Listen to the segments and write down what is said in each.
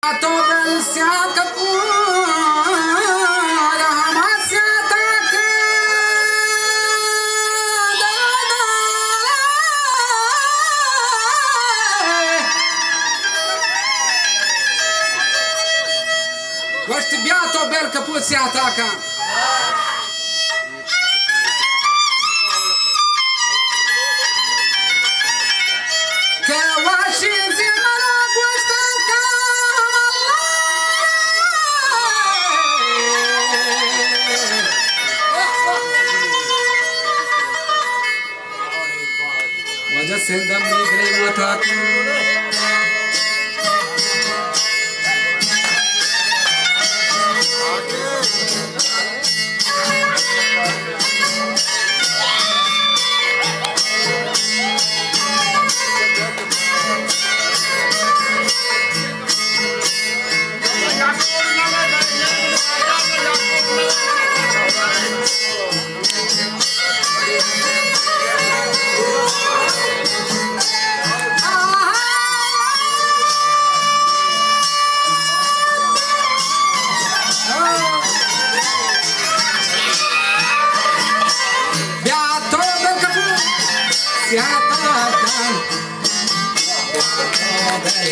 Tobel seacă pura, ma seata că Goști bia Tobel că put se ataca. Că oași zi mă răguște în वजह से दम निकले था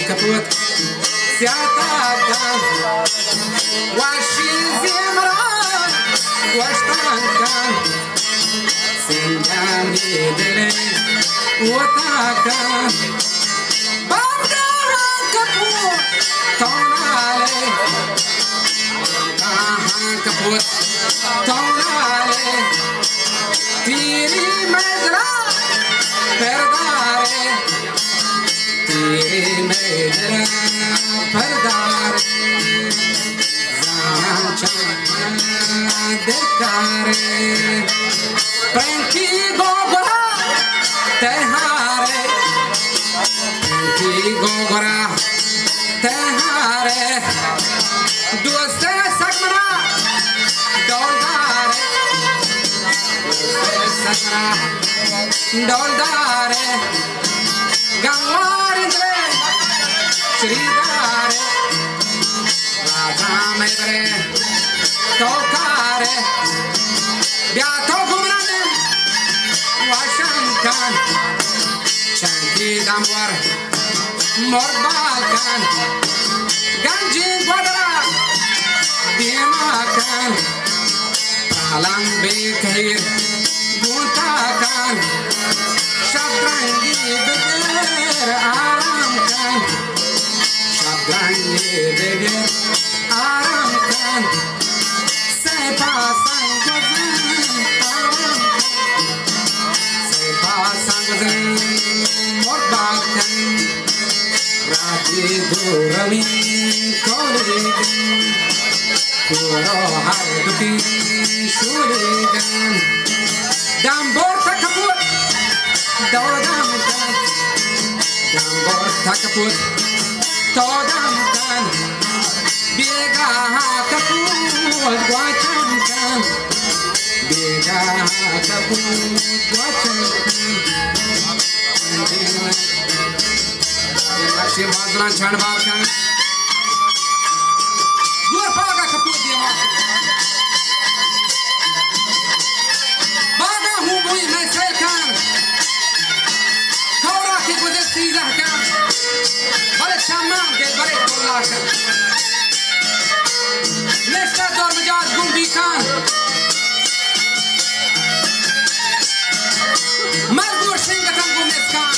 kaput siatakan washi zimra washtankan sindam dile watakan babda kaput tonale kaput tonale tiri medra perdare tiri medra perdare zancha dekare pranki gogora tehare pranki gogora tehare doste sakmara doldare sakmara doldare gamwarindre Sridare Radhamedre Tokare Byato Gumranem Washankan Shanki Damwar Morbalkan Ganjin Gwadara Diemakan Pralang Bekhir Guntakan Shabrangi Beger Aramkan Shabrangi Beger Aramkan Sepasang Gozan Aramkan Sepasang Gozan Morbalkan Rati Duramin Koligan Kuro Harduki Shuligan Dambor Takaput Dodamkan Dambor Takaput Dodamkan Biega Takaput Guachamkan Biega Takaput Guachamkan Lakshmi Bhadran Chanvarkan Gur Paga Kaput Diamak Baga Hubui Mesekan Kaura Ki Gudek Sizahkan Baret Shaman Ke Baret Kollakan Neshta Dormajaz Gumbikan Margur Singatan Gumeskan